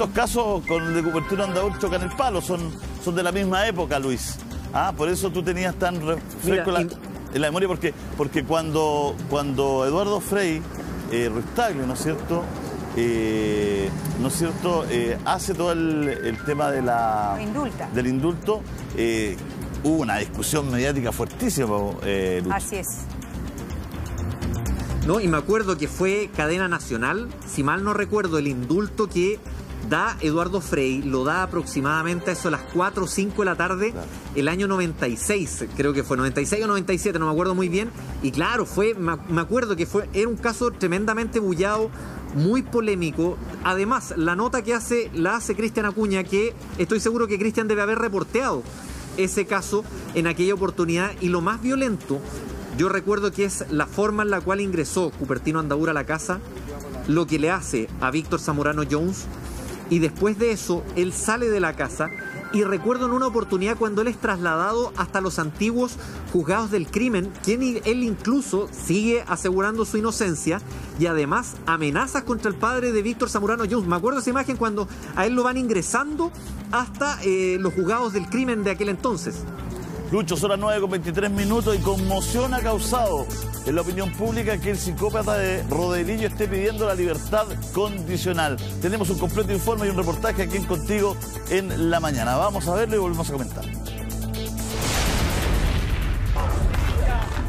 estos casos con el de Cupertino Andaur chocan el palo, son de la misma época, Luis. Por eso tú tenías tan fresco en la memoria, porque cuando Eduardo Frei Ruiz Tagle, ¿no es cierto? Hace todo el tema del indulto, hubo una discusión mediática fuertísima, Lucho. Así es. No, y me acuerdo que fue cadena nacional, si mal no recuerdo, el indulto que da Eduardo Frei, lo da aproximadamente a eso a las 4 o 5 de la tarde, claro. El año 96, creo que fue 96 o 97, no me acuerdo muy bien, y claro, me acuerdo que era un caso tremendamente bullado, muy polémico. Además, la nota que la hace Cristian Acuña, que estoy seguro que Cristian debe haber reporteado ese caso en aquella oportunidad, y lo más violento, yo recuerdo que es la forma en la cual ingresó Cupertino Andaur a la casa, lo que le hace a Víctor Zamorano Jones, y después de eso, él sale de la casa, y recuerdo en una oportunidad cuando él es trasladado hasta los antiguos juzgados del crimen, él incluso sigue asegurando su inocencia, y además amenazas contra el padre de Víctor Zamorano Jones. Me acuerdo esa imagen cuando a él lo van ingresando hasta los juzgados del crimen de aquel entonces. Lucho, son las 9:23 y conmoción ha causado en la opinión pública que el psicópata de Rodelillo esté pidiendo la libertad condicional. Tenemos un completo informe y un reportaje aquí en Contigo en la Mañana. Vamos a verlo y volvemos a comentar.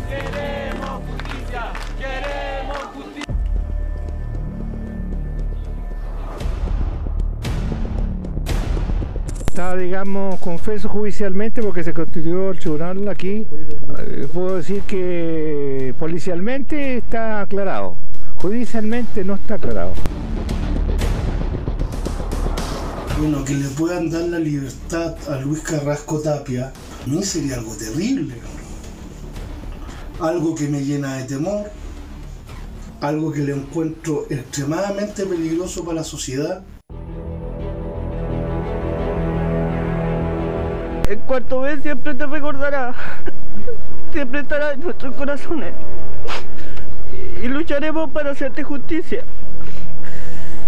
Queremos justicia, queremos justicia. Está, digamos, confeso judicialmente porque se constituyó el tribunal aquí. Puedo decir que policialmente está aclarado, judicialmente no está aclarado. Bueno, que le puedan dar la libertad a Luis Carrasco Tapia, a mí sería algo terrible. Algo que me llena de temor, algo que le encuentro extremadamente peligroso para la sociedad. El cuarto B siempre te recordará, siempre estará en nuestros corazones y lucharemos para hacerte justicia.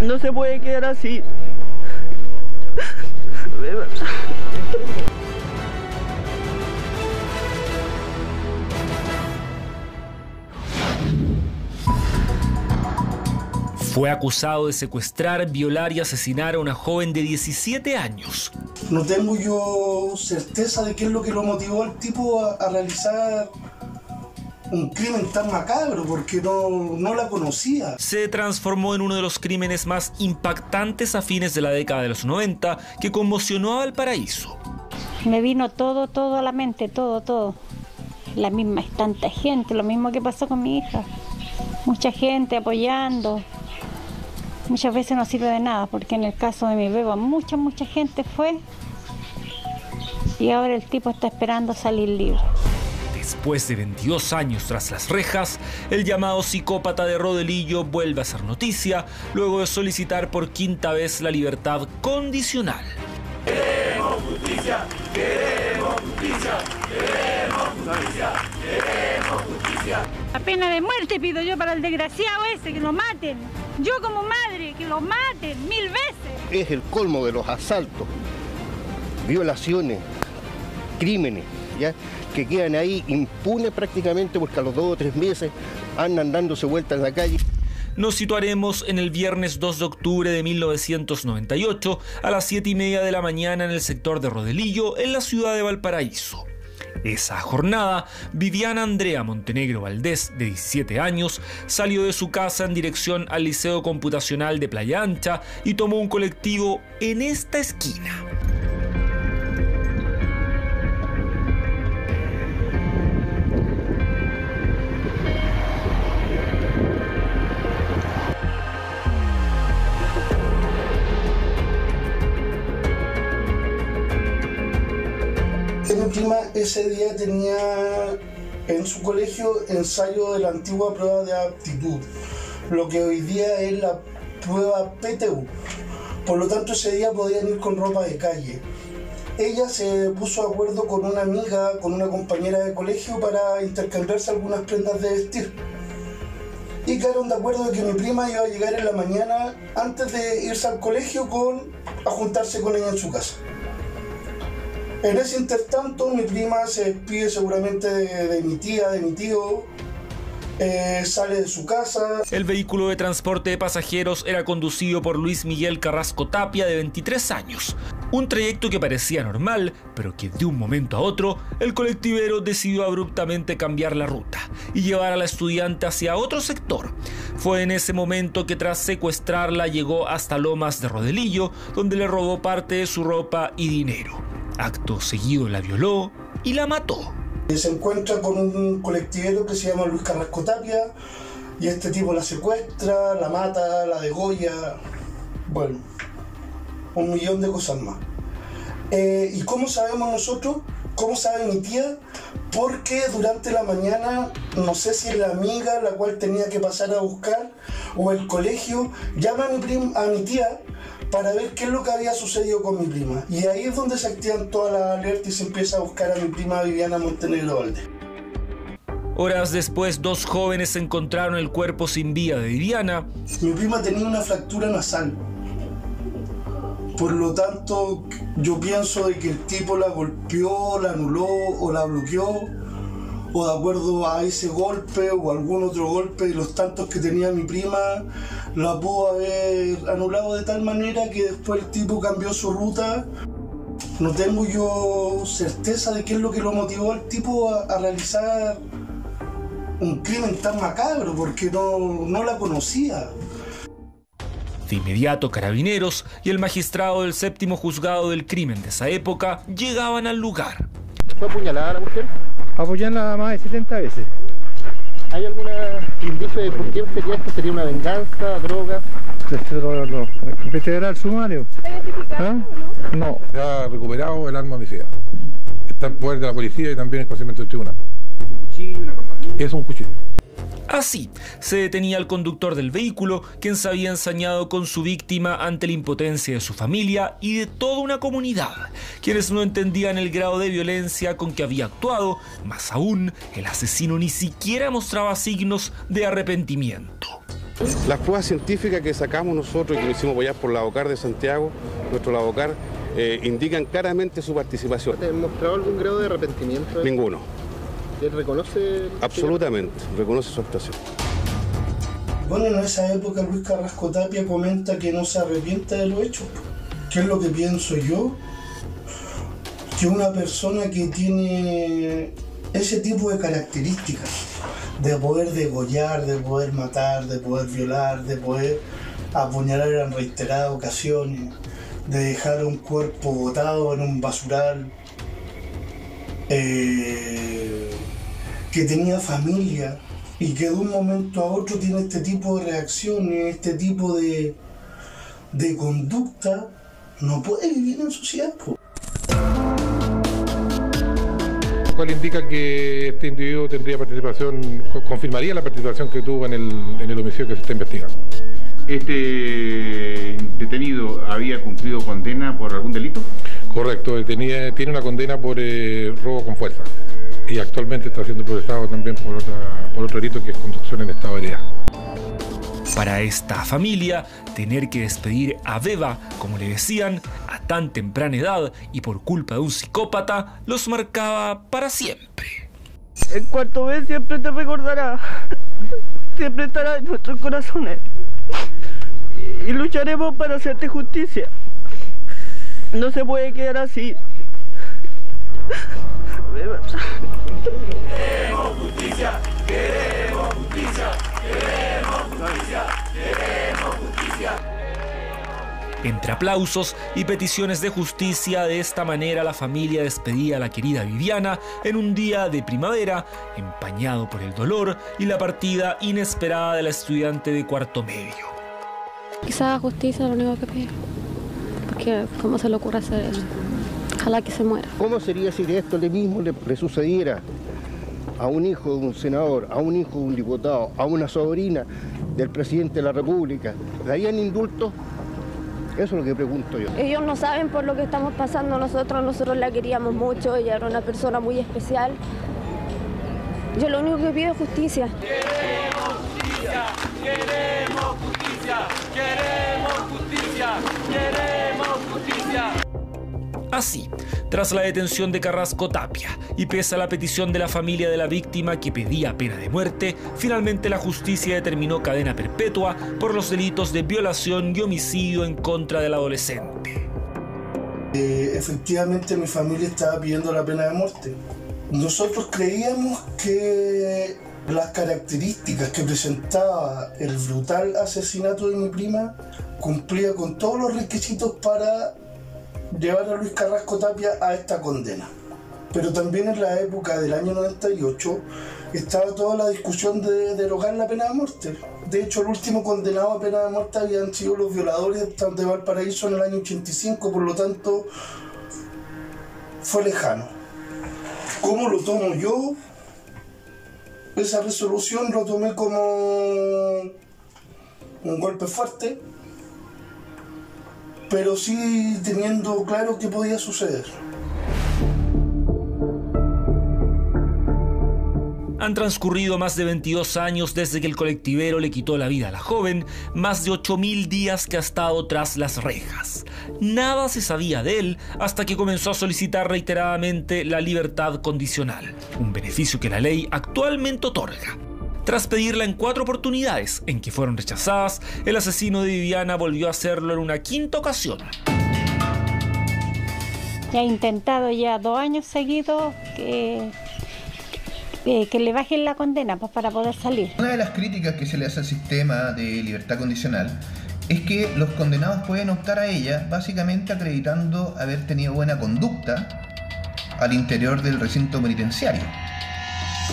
No se puede quedar así. Fue acusado de secuestrar, violar y asesinar a una joven de 17 años. No tengo yo certeza de qué es lo que lo motivó al tipo a realizar un crimen tan macabro, porque no la conocía. Se transformó en uno de los crímenes más impactantes a fines de la década de los 90 que conmocionó a Valparaíso. Me vino todo a la mente, todo. La misma, es tanta gente, lo mismo que pasó con mi hija. Mucha gente apoyando. Muchas veces no sirve de nada, porque en el caso de mi beba mucha gente fue y ahora el tipo está esperando salir libre. Después de 22 años tras las rejas, el llamado psicópata de Rodelillo vuelve a ser noticia luego de solicitar por quinta vez la libertad condicional. Queremos justicia, queremos justicia, queremos justicia, queremos justicia. La pena de muerte pido yo para el desgraciado ese, que lo maten. Yo como madre, que lo maten 1000 veces. Es el colmo de los asaltos, violaciones, crímenes, ¿ya? Que quedan ahí impunes prácticamente porque a los 2 o 3 meses andan dándose vueltas en la calle. Nos situaremos en el viernes 2 de octubre de 1998 a las 7:30 de la mañana en el sector de Rodelillo, en la ciudad de Valparaíso. Esa jornada, Viviana Andrea Montenegro Valdés, de 17 años, salió de su casa en dirección al Liceo Computacional de Playa Ancha y tomó un colectivo en esta esquina. Mi prima ese día tenía en su colegio ensayo de la antigua prueba de aptitud, lo que hoy día es la prueba PTU. Por lo tanto, ese día podían ir con ropa de calle. Ella se puso de acuerdo con una amiga, con una compañera de colegio para intercambiarse algunas prendas de vestir. y quedaron de acuerdo de que mi prima iba a llegar en la mañana antes de irse al colegio a juntarse con ella en su casa. En ese intertanto mi prima se despide seguramente de mi tía, de mi tío, sale de su casa. El vehículo de transporte de pasajeros era conducido por Luis Miguel Carrasco Tapia, de 23 años. Un trayecto que parecía normal, pero que de un momento a otro, el colectivero decidió abruptamente cambiar la ruta y llevar a la estudiante hacia otro sector. Fue en ese momento que, tras secuestrarla, llegó hasta Lomas de Rodelillo, donde le robó parte de su ropa y dinero. Acto seguido la violó y la mató. Se encuentra con un colectivero que se llama Luis Carrasco Tapia y este tipo la secuestra, la mata, la degolla, bueno, un millón de cosas más. ¿Y cómo sabemos nosotros? ¿Cómo sabe mi tía? Porque durante la mañana, no sé si es la amiga la cual tenía que pasar a buscar o el colegio, llama a mi tía para ver qué es lo que había sucedido con mi prima. Y ahí es donde se activan todas las alertas y se empieza a buscar a mi prima Viviana Montenegro Valdés. Horas después, 2 jóvenes encontraron el cuerpo sin vida de Viviana. Mi prima tenía una fractura nasal. Por lo tanto, yo pienso de que el tipo la golpeó, la anuló o la bloqueó, o de acuerdo a ese golpe o algún otro golpe de los tantos que tenía mi prima, la pudo haber anulado de tal manera que después el tipo cambió su ruta. No tengo yo certeza de qué es lo que lo motivó al tipo a realizar un crimen tan macabro, porque no la conocía. De inmediato, Carabineros y el magistrado del 7º juzgado del crimen de esa época llegaban al lugar. ¿Fue apuñalada la mujer? Apoyarla más de 70 veces. ¿Hay algún indicio de por qué sería esto? ¿Sería una venganza, droga? ¿Investigará el sumario? ¿Ah? No. Se ha recuperado el arma homicida. Está en poder de la policía y también en conocimiento del tribunal. Es un cuchillo. Así, se detenía al conductor del vehículo, quien se había ensañado con su víctima ante la impotencia de su familia y de toda una comunidad, quienes no entendían el grado de violencia con que había actuado. Más aún, el asesino ni siquiera mostraba signos de arrepentimiento. Las pruebas científicas que sacamos nosotros y que lo hicimos apoyar por la ABOCAR de Santiago, nuestro ABOCAR, indican claramente su participación. ¿Ha demostrado algún grado de arrepentimiento? Ninguno. ¿Él reconoce? Absolutamente, reconoce su actuación. Bueno, en esa época Luis Carrasco Tapia comenta que no se arrepiente de lo hecho. ¿Qué es lo que pienso yo? Que una persona que tiene ese tipo de características, de poder degollar, de poder matar, de poder violar, de poder apuñalar en reiteradas ocasiones, de dejar un cuerpo botado en un basural, que tenía familia y que de un momento a otro tiene este tipo de reacciones, este tipo de conducta, no puede vivir en sociedad. Lo cual indica que este individuo tendría participación, confirmaría la participación que tuvo en el homicidio que se está investigando. ¿Este detenido había cumplido condena por algún delito? Correcto, tiene una condena por robo con fuerza y actualmente está siendo procesado también por otro delito, que es conducción en estado de ebriedad. Para esta familia, tener que despedir a Beba, como le decían, a tan temprana edad y por culpa de un psicópata, los marcaba para siempre. En cuanto ve, siempre te recordará, siempre estará en nuestros corazones y lucharemos para hacerte justicia. No se puede quedar así. Queremos justicia, queremos justicia, queremos justicia, queremos justicia. Entre aplausos y peticiones de justicia, de esta manera la familia despedía a la querida Viviana en un día de primavera, empañado por el dolor y la partida inesperada de la estudiante de cuarto medio. Quizás justicia es lo único que pido, porque ¿cómo se le ocurre hacer eso? Ojalá que se muera. ¿Cómo sería si de esto mismo le sucediera a un hijo de un senador, a un hijo de un diputado, a una sobrina del presidente de la República? ¿Darían indulto? Eso es lo que pregunto yo. Ellos no saben por lo que estamos pasando nosotros la queríamos mucho, ella era una persona muy especial. Yo lo único que pido es justicia. Queremos justicia. queremos justicia, queremos justicia, queremos justicia. Así, tras la detención de Carrasco Tapia y pese a la petición de la familia de la víctima que pedía pena de muerte, finalmente la justicia determinó cadena perpetua por los delitos de violación y homicidio en contra del adolescente. Efectivamente mi familia estaba pidiendo la pena de muerte. Nosotros creíamos que las características que presentaba el brutal asesinato de mi prima cumplía con todos los requisitos para llevar a Luis Carrasco Tapia a esta condena. Pero también en la época del año 98 estaba toda la discusión de derogar la pena de muerte. De hecho, el último condenado a pena de muerte habían sido los violadores de Valparaíso en el año 85, por lo tanto fue lejano. ¿Cómo lo tomo yo? Esa resolución lo tomé como un golpe fuerte, pero sí teniendo claro qué podía suceder. Han transcurrido más de 22 años desde que el colectivero le quitó la vida a la joven, más de 8.000 días que ha estado tras las rejas. Nada se sabía de él hasta que comenzó a solicitar reiteradamente la libertad condicional, un beneficio que la ley actualmente otorga. Tras pedirla en 4 oportunidades, en que fueron rechazadas, el asesino de Viviana volvió a hacerlo en una 5ª ocasión. Ya he intentado ya 2 años seguidos que le bajen la condena pues, para poder salir. Una de las críticas que se le hace al sistema de libertad condicional es que los condenados pueden optar a ella básicamente acreditando haber tenido buena conducta al interior del recinto penitenciario.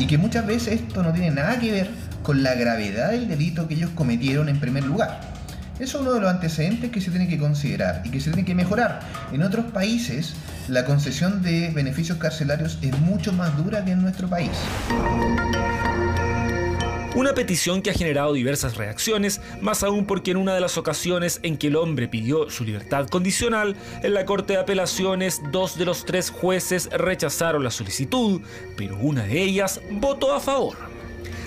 Y que muchas veces esto no tiene nada que ver con la gravedad del delito que ellos cometieron en primer lugar. Eso es uno de los antecedentes que se tiene que considerar y que se tiene que mejorar. En otros países, la concesión de beneficios carcelarios es mucho más dura que en nuestro país. Una petición que ha generado diversas reacciones, más aún porque en una de las ocasiones en que el hombre pidió su libertad condicional, en la Corte de Apelaciones 2 de los 3 jueces rechazaron la solicitud, pero una de ellas votó a favor.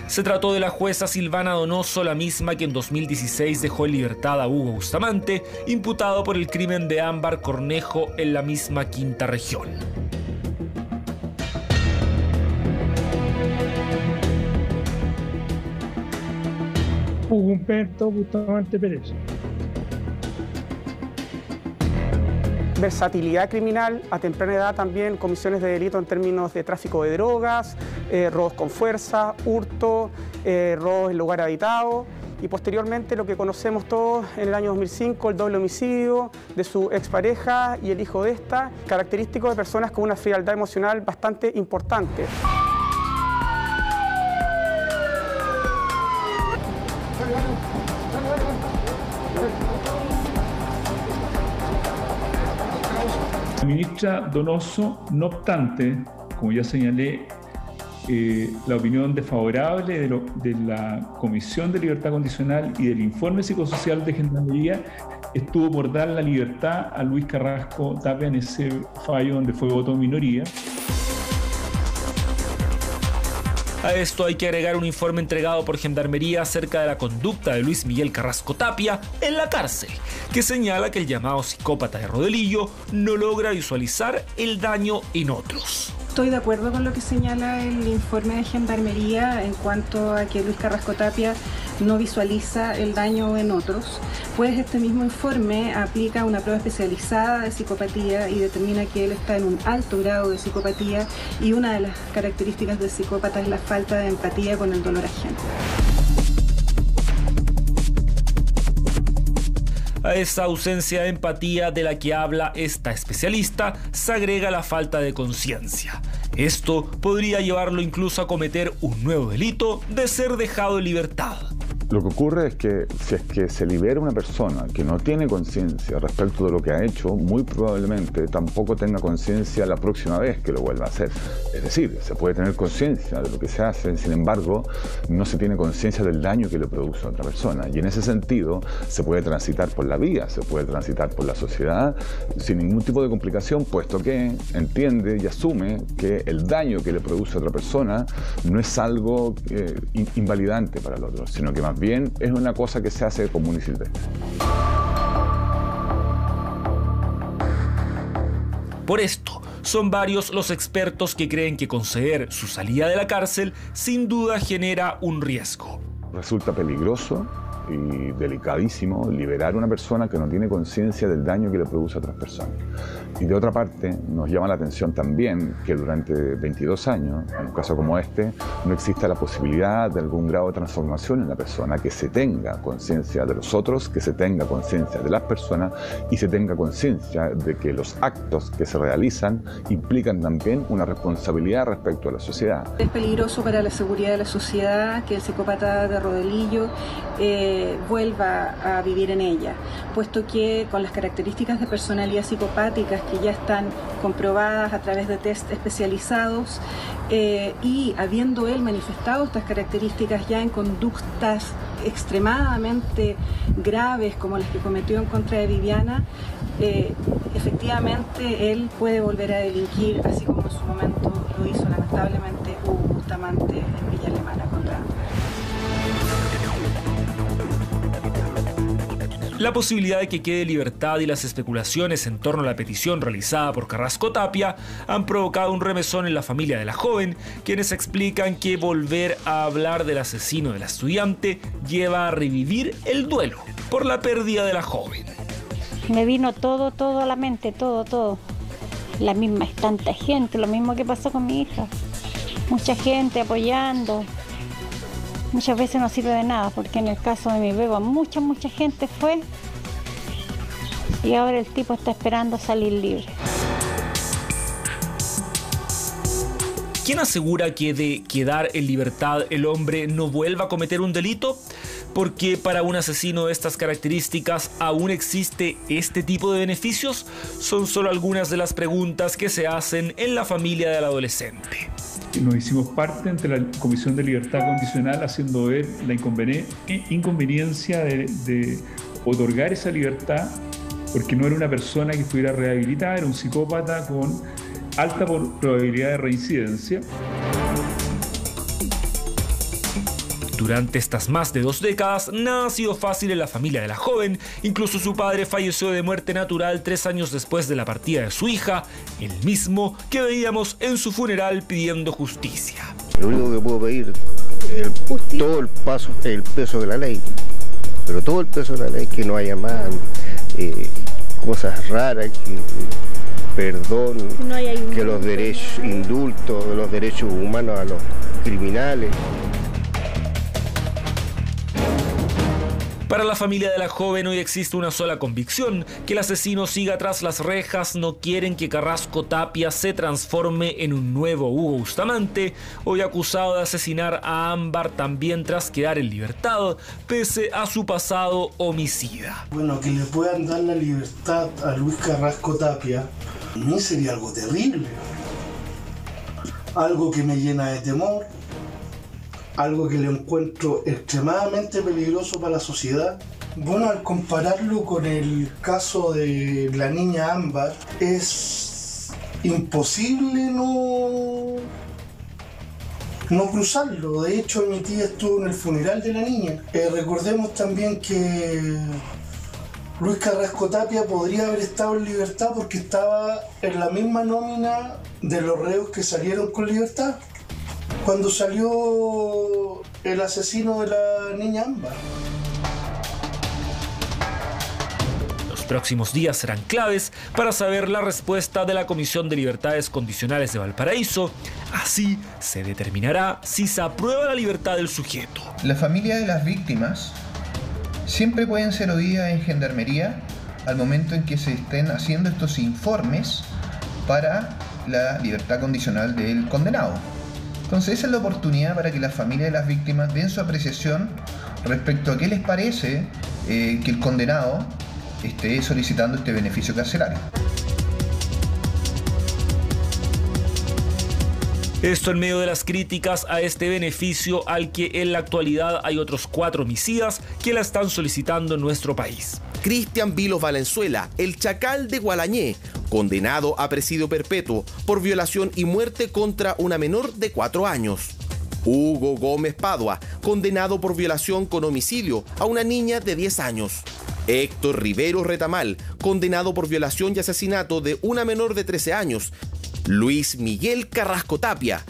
Se trató de la jueza Silvana Donoso, la misma que en 2016 dejó en libertad a Hugo Bustamante, imputado por el crimen de Ámbar Cornejo en la misma 5ª región. Hugo Humberto Bustamante Pérez. Versatilidad criminal, a temprana edad también comisiones de delito en términos de tráfico de drogas, robos con fuerza, hurto, robos en lugar habitado y posteriormente lo que conocemos todos en el año 2005, el doble homicidio de su expareja y el hijo de esta, característico de personas con una frialdad emocional bastante importante. La ministra Donoso, no obstante, como ya señalé, la opinión desfavorable de la Comisión de Libertad Condicional y del informe psicosocial de Gendarmería estuvo por dar la libertad a Luis Carrasco Tapia en ese fallo donde fue voto minoría. A esto hay que agregar un informe entregado por Gendarmería acerca de la conducta de Luis Miguel Carrasco Tapia en la cárcel, que señala que el llamado psicópata de Rodelillo no logra visualizar el daño en otros. Estoy de acuerdo con lo que señala el informe de Gendarmería en cuanto a que Luis Carrasco Tapia no visualiza el daño en otros, pues este mismo informe aplica una prueba especializada de psicopatía y determina que él está en un alto grado de psicopatía y una de las características del psicópata es la falta de empatía con el dolor ajeno. A esa ausencia de empatía de la que habla esta especialista se agrega la falta de conciencia. Esto podría llevarlo incluso a cometer un nuevo delito de ser dejado en libertad. Lo que ocurre es que si es que se libera una persona que no tiene conciencia respecto de lo que ha hecho, muy probablemente tampoco tenga conciencia la próxima vez que lo vuelva a hacer. Es decir, se puede tener conciencia de lo que se hace, sin embargo, no se tiene conciencia del daño que le produce a otra persona. Y en ese sentido, se puede transitar por la vía, se puede transitar por la sociedad sin ningún tipo de complicación, puesto que entiende y asume que el daño que le produce a otra persona no es algo invalidante para el otro, sino que más bien bien es una cosa que se hace común y silvestre. Por esto, son varios los expertos que creen que conceder su salida de la cárcel sin duda genera un riesgo. Resulta peligroso y delicadísimo liberar a una persona que no tiene conciencia del daño que le produce a otras personas. Y de otra parte, nos llama la atención también que durante 22 años, en un caso como este, no exista la posibilidad de algún grado de transformación en la persona, que se tenga conciencia de los otros, que se tenga conciencia de las personas y se tenga conciencia de que los actos que se realizan implican también una responsabilidad respecto a la sociedad. Es peligroso para la seguridad de la sociedad que el psicópata de Rodelillo vuelva a vivir en ella, puesto que con las características de personalidad psicopáticas que ya están comprobadas a través de test especializados y habiendo él manifestado estas características ya en conductas extremadamente graves como las que cometió en contra de Viviana, efectivamente él puede volver a delinquir, así como en su momento lo hizo lamentablemente Hugo Bustamante en Villa Alemana contra Amber. La posibilidad de que quede libertad y las especulaciones en torno a la petición realizada por Carrasco Tapia han provocado un remesón en la familia de la joven, quienes explican que volver a hablar del asesino de la estudiante lleva a revivir el duelo por la pérdida de la joven. Me vino todo a la mente, todo. La misma, es tanta gente, lo mismo que pasó con mi hija. Mucha gente apoyando. Muchas veces no sirve de nada, porque en el caso de mi beba mucha gente fue y ahora el tipo está esperando salir libre. ¿Quién asegura que de quedar en libertad el hombre no vuelva a cometer un delito? Porque para un asesino de estas características aún existe este tipo de beneficios. Son solo algunas de las preguntas que se hacen en la familia del adolescente. Nos hicimos parte ante la Comisión de Libertad Condicional haciendo ver la inconveniencia de otorgar esa libertad, porque no era una persona que estuviera rehabilitada, era un psicópata con alta probabilidad de reincidencia. Durante estas más de 2 décadas, nada ha sido fácil en la familia de la joven. Incluso su padre falleció de muerte natural 3 años después de la partida de su hija, el mismo que veíamos en su funeral pidiendo justicia. Lo único que puedo pedir es todo el peso de la ley, pero todo el peso de la ley, que no haya más cosas raras, perdón, que los derechos, indultos de los derechos humanos a los criminales. Para la familia de la joven hoy existe una sola convicción: que el asesino siga tras las rejas. No quieren que Carrasco Tapia se transforme en un nuevo Hugo Bustamante, hoy acusado de asesinar a Ámbar también tras quedar en libertad, pese a su pasado homicida. Bueno, que le puedan dar la libertad a Luis Carrasco Tapia, a mí sería algo terrible. Algo que me llena de temor. Algo que le encuentro extremadamente peligroso para la sociedad. Bueno, al compararlo con el caso de la niña Ámbar, es imposible no cruzarlo. De hecho, mi tía estuvo en el funeral de la niña. Recordemos también que Luis Carrasco Tapia podría haber estado en libertad porque estaba en la misma nómina de los reos que salieron con libertad cuando salió el asesino de la niña Ámbar. Los próximos días serán claves para saber la respuesta de la Comisión de Libertades Condicionales de Valparaíso. Así se determinará si se aprueba la libertad del sujeto. La familia de las víctimas siempre pueden ser oídas en Gendarmería al momento en que se estén haciendo estos informes para la libertad condicional del condenado. Entonces esa es la oportunidad para que la familia de las víctimas den su apreciación respecto a qué les parece que el condenado esté solicitando este beneficio carcelario. Esto en medio de las críticas a este beneficio al que en la actualidad hay otros 4 homicidas que la están solicitando en nuestro país. Cristian Vilos Valenzuela, el Chacal de Gualañé, condenado a presidio perpetuo por violación y muerte contra una menor de 4 años. Hugo Gómez Padua, condenado por violación con homicidio a una niña de 10 años. Héctor Rivero Retamal, condenado por violación y asesinato de una menor de 13 años. Luis Miguel Carrasco Tapia.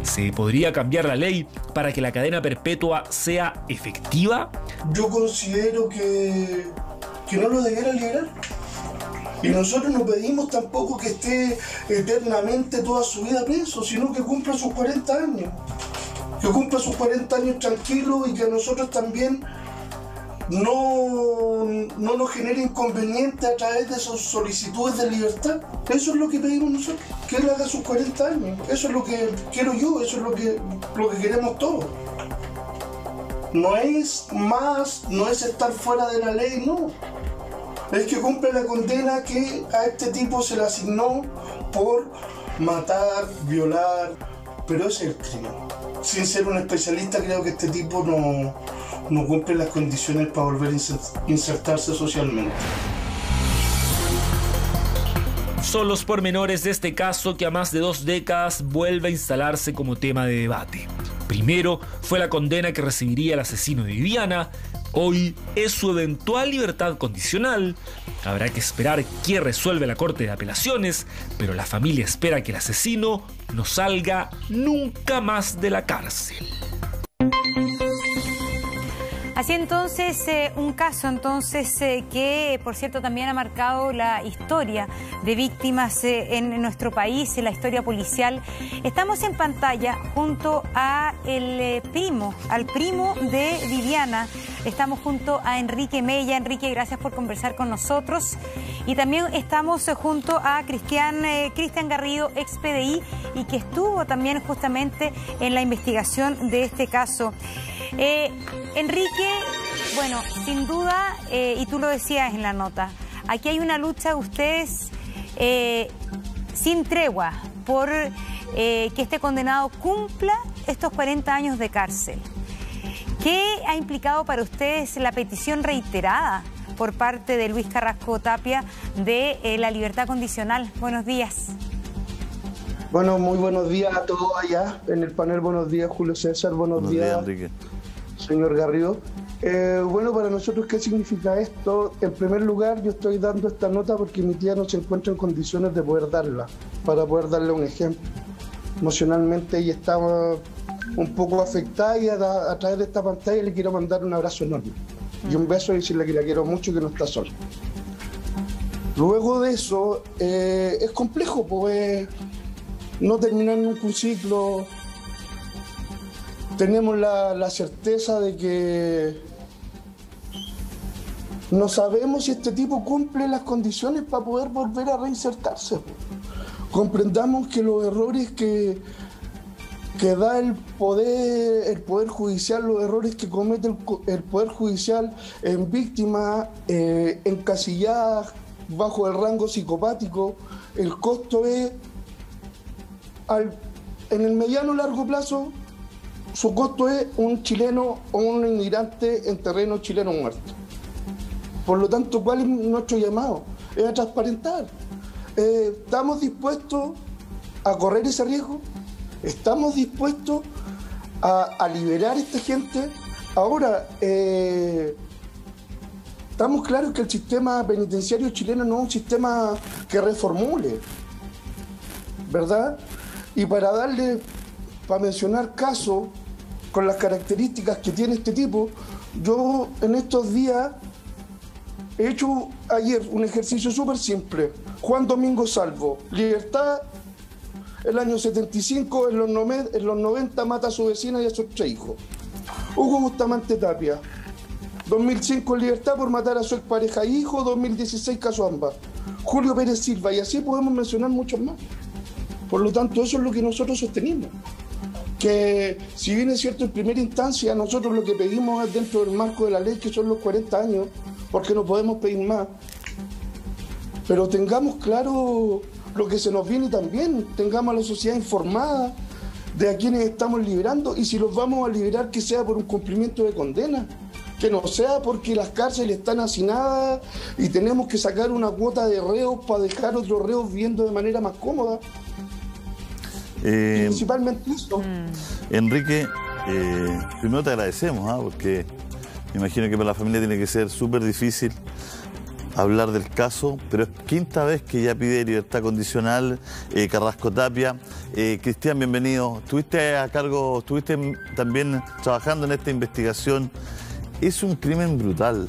¿Se podría cambiar la ley para que la cadena perpetua sea efectiva? Yo considero que no lo debiera liberar. Y nosotros no pedimos tampoco que esté eternamente toda su vida preso, sino que cumpla sus 40 años. Que cumpla sus 40 años tranquilo y que a nosotros también no nos genere inconveniente a través de sus solicitudes de libertad. Eso es lo que pedimos nosotros, que él haga sus 40 años. Eso es lo que quiero yo, eso es lo que queremos todos. No es más, no es estar fuera de la ley, no. Es que cumple la condena que a este tipo se le asignó por matar, violar, pero ese es el crimen. Sin ser un especialista, creo que este tipo no cumple las condiciones para volver a insertarse socialmente. Son los pormenores de este caso que a más de 2 décadas vuelve a instalarse como tema de debate. Primero fue la condena que recibiría el asesino de Viviana. Hoy es su eventual libertad condicional. Habrá que esperar qué resuelve la Corte de Apelaciones, pero la familia espera que el asesino no salga nunca más de la cárcel. Así entonces, un caso que por cierto también ha marcado la historia de víctimas en nuestro país, en la historia policial. Estamos en pantalla junto a al primo de Viviana. Estamos junto a Enrique Mella. Enrique, gracias por conversar con nosotros. Y también estamos junto a Cristian Garrido, ex PDI, y que estuvo también justamente en la investigación de este caso. Enrique, bueno, sin duda, y tú lo decías en la nota, aquí hay una lucha de ustedes sin tregua por que este condenado cumpla estos 40 años de cárcel. ¿Qué ha implicado para ustedes la petición reiterada por parte de Luis Carrasco Tapia de la libertad condicional? Buenos días. Bueno, muy buenos días a todos allá en el panel. Buenos días, Julio César. Buenos días, Enrique. Señor Garrido. Bueno, para nosotros, ¿qué significa esto? En primer lugar, yo estoy dando esta nota porque mi tía no se encuentra en condiciones de poder darla, para poder darle un ejemplo. Emocionalmente ella estaba un poco afectada y a través de esta pantalla le quiero mandar un abrazo enorme y un beso y decirle que la quiero mucho y que no está sola. Luego de eso, es complejo, pues no terminar nunca un ciclo. Tenemos la certeza de que no sabemos si este tipo cumple las condiciones para poder volver a reinsertarse. Comprendamos que los errores que da el poder judicial, los errores que comete el poder judicial en víctimas encasilladas bajo el rango psicopático, el costo es, en el mediano largo plazo, su costo es un chileno o un inmigrante en terreno chileno muerto. Por lo tanto, ¿cuál es nuestro llamado? Es a transparentar. ¿Estamos dispuestos a correr ese riesgo? ¿Estamos dispuestos a liberar a esta gente? Ahora, estamos claros que el sistema penitenciario chileno no es un sistema que reformule, ¿verdad? Y para mencionar casos con las características que tiene este tipo, yo en estos días he hecho ayer un ejercicio súper simple. Juan Domingo Salvo, libertad, el año 75, en los 90 mata a su vecina y a sus 3 hijos. Hugo Bustamante Tapia, 2005 en libertad por matar a su expareja e hijo, 2016 caso Ámbar. Julio Pérez Silva, y así podemos mencionar muchos más. Por lo tanto, eso es lo que nosotros sostenimos. Que si bien es cierto en primera instancia, nosotros lo que pedimos es dentro del marco de la ley, que son los 40 años, porque no podemos pedir más. Pero tengamos claro lo que se nos viene también, tengamos a la sociedad informada de a quienes estamos liberando, y si los vamos a liberar, que sea por un cumplimiento de condena, que no sea porque las cárceles están hacinadas y tenemos que sacar una cuota de reos para dejar otros reos viviendo de manera más cómoda. Principalmente eso. Enrique, primero te agradecemos, porque me imagino que para la familia tiene que ser súper difícil hablar del caso, pero es quinta vez que ya pide libertad condicional Carrasco Tapia. Cristian, bienvenido. Estuviste también trabajando en esta investigación. Es un crimen brutal.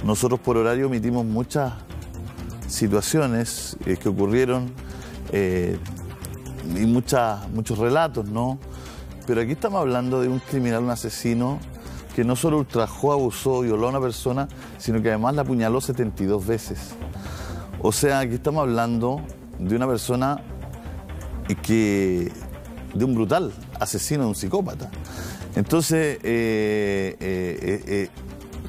Nosotros por horario emitimos muchas situaciones que ocurrieron y muchos relatos, ¿no? Pero aquí estamos hablando de un criminal, un asesino que no solo ultrajó, abusó, violó a una persona, sino que además la apuñaló 72 veces. O sea, aquí estamos hablando de una persona de un brutal asesino, de un psicópata. Entonces,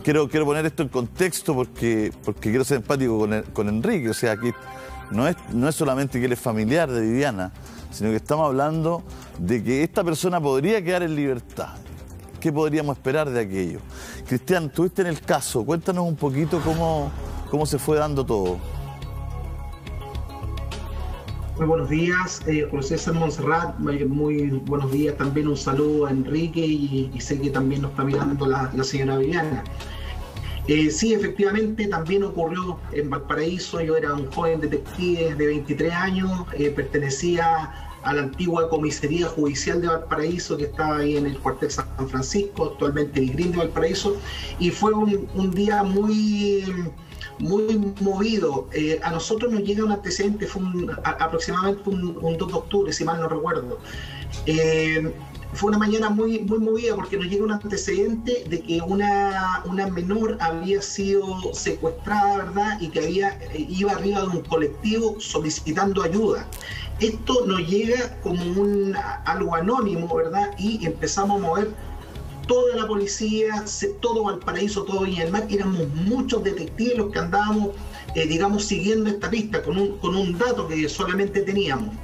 quiero poner esto en contexto porque quiero ser empático con Enrique. O sea, aquí no es solamente que él es familiar de Viviana, sino que estamos hablando de que esta persona podría quedar en libertad. ¿Qué podríamos esperar de aquello? Cristian, estuviste en el caso, cuéntanos un poquito cómo se fue dando todo. Muy buenos días, José César Montserrat, muy buenos días, también un saludo a Enrique y sé que también nos está mirando la señora Viviana. Sí, efectivamente, también ocurrió en Valparaíso. Yo era un joven detective de 23 años, pertenecía a la antigua comisaría judicial de Valparaíso, que estaba ahí en el cuartel San Francisco, actualmente el GRIN de Valparaíso, y fue un día muy movido. A nosotros nos llega un antecedente, fue aproximadamente un 2 de octubre, si mal no recuerdo. Fue una mañana muy movida porque nos llega un antecedente de que una menor había sido secuestrada, ¿verdad? Y que iba arriba de un colectivo solicitando ayuda. Esto nos llega como algo anónimo, ¿verdad? Y empezamos a mover toda la policía, todo Valparaíso, todo Viña del Mar. Éramos muchos detectives los que andábamos, digamos, siguiendo esta pista con un dato que solamente teníamos.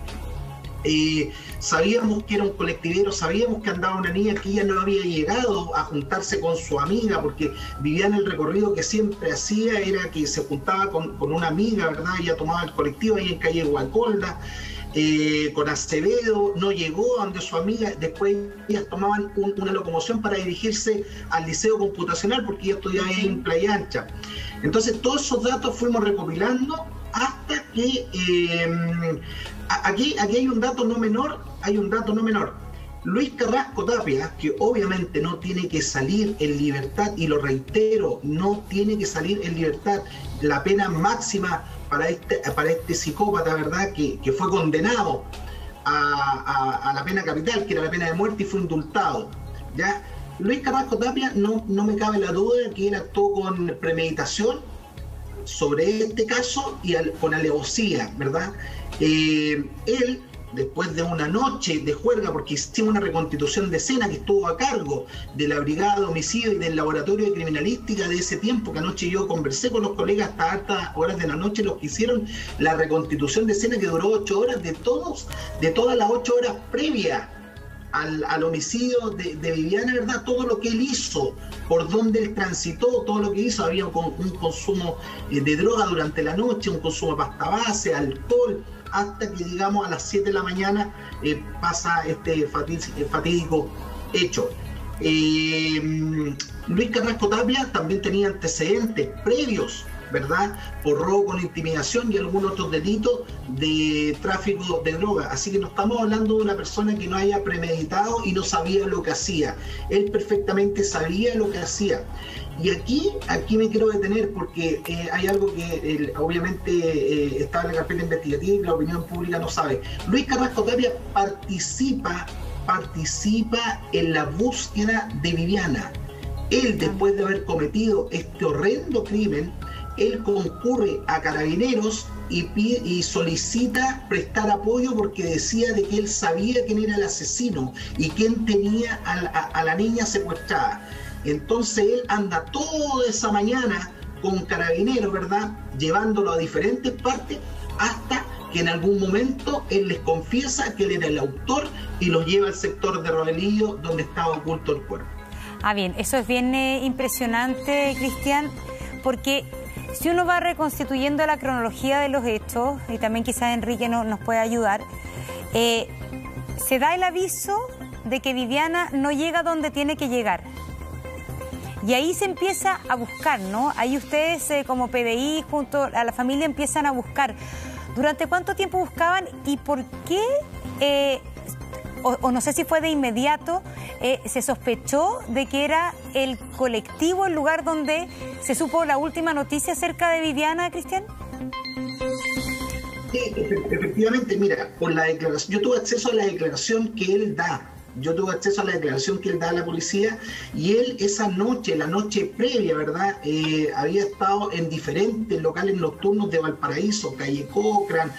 Sabíamos que era un colectivero, sabíamos que andaba una niña que ella no había llegado a juntarse con su amiga, porque Viviana el recorrido que siempre hacía era que se juntaba con una amiga, ¿verdad? Ella tomaba el colectivo ahí en calle Guacolda, con Acevedo, no llegó a donde su amiga, después ellas tomaban una locomoción para dirigirse al liceo computacional, porque ella estudiaba ahí en Playa Ancha. Entonces todos esos datos fuimos recopilando hasta que aquí hay un dato no menor, Luis Carrasco Tapia, que obviamente no tiene que salir en libertad, y lo reitero, no tiene que salir en libertad. La pena máxima para este psicópata, ¿verdad?, que fue condenado a la pena capital, que era la pena de muerte, y fue indultado, ¿ya? Luis Carrasco Tapia, no me cabe la duda de que él actuó con premeditación sobre este caso y con alevosía, ¿verdad? Él, después de una noche de juerga, porque hicimos una reconstitución de escena que estuvo a cargo de la Brigada de Homicidio y del Laboratorio de Criminalística de ese tiempo, que anoche yo conversé con los colegas hasta altas horas de la noche, los que hicieron la reconstitución de escena, que duró 8 horas, de todas las 8 horas previas al homicidio de Viviana, ¿verdad? Todo lo que él hizo, por donde él transitó, todo lo que hizo. Había un consumo de droga durante la noche, un consumo de pasta base, alcohol, hasta que, digamos, a las 7 de la mañana pasa este fatídico hecho. Luis Carrasco Tapia también tenía antecedentes previos, ¿verdad?, por robo con intimidación y algunos otros delitos de tráfico de droga. Así que no estamos hablando de una persona que no haya premeditado y no sabía lo que hacía. Él perfectamente sabía lo que hacía. Y aquí me quiero detener porque hay algo que obviamente está en la carpeta investigativa y la opinión pública no sabe. Luis Carrasco Tapia participa en la búsqueda de Viviana. Él, después de haber cometido este horrendo crimen, él concurre a Carabineros y solicita prestar apoyo, porque decía de que él sabía quién era el asesino y quién tenía a la niña secuestrada. Entonces él anda toda esa mañana con Carabineros, ¿verdad?, llevándolo a diferentes partes, hasta que en algún momento él les confiesa que él era el autor y los lleva al sector de Rodelillo, donde estaba oculto el cuerpo. Bien, eso es bien impresionante, Cristian, porque si uno va reconstituyendo la cronología de los hechos, y también quizás Enrique nos puede ayudar, se da el aviso de que Viviana no llega donde tiene que llegar. Y ahí se empieza a buscar, ¿no? Ahí ustedes como PDI junto a la familia empiezan a buscar. ¿Durante cuánto tiempo buscaban y por qué, o no sé si fue de inmediato, se sospechó de que era el colectivo el lugar donde se supo la última noticia acerca de Viviana, Cristian? Sí, efectivamente, mira, por la declaración, yo tuve acceso a la declaración que él da. Yo tuve acceso a la declaración que él da a la policía y él esa noche, la noche previa, ¿verdad? Había estado en diferentes locales nocturnos de Valparaíso, Calle Cochran,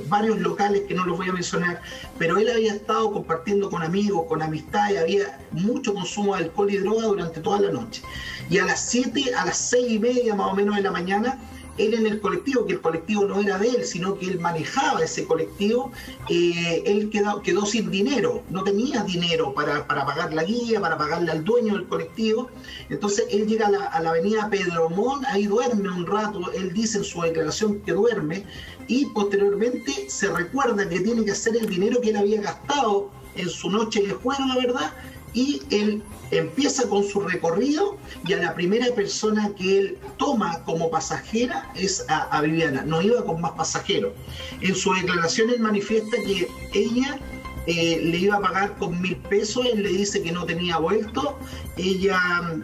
varios locales que no los voy a mencionar, pero él había estado compartiendo con amigos, con amistades, había mucho consumo de alcohol y droga durante toda la noche. Y a las 7, a las 6:30 más o menos de la mañana, él en el colectivo, que el colectivo no era de él, sino que él manejaba ese colectivo, él quedó sin dinero, no tenía dinero para pagar la guía, para pagarle al dueño del colectivo. Entonces él llega a la avenida Pedro Montt, ahí duerme un rato, él dice en su declaración que duerme, y posteriormente se recuerda que tiene que hacer el dinero que él había gastado en su noche de juego, ¿verdad? Y él empieza con su recorrido y a la primera persona que él toma como pasajera es a Viviana, no iba con más pasajeros. En su declaración él manifiesta que ella le iba a pagar con 1.000 pesos, él le dice que no tenía vuelto, ella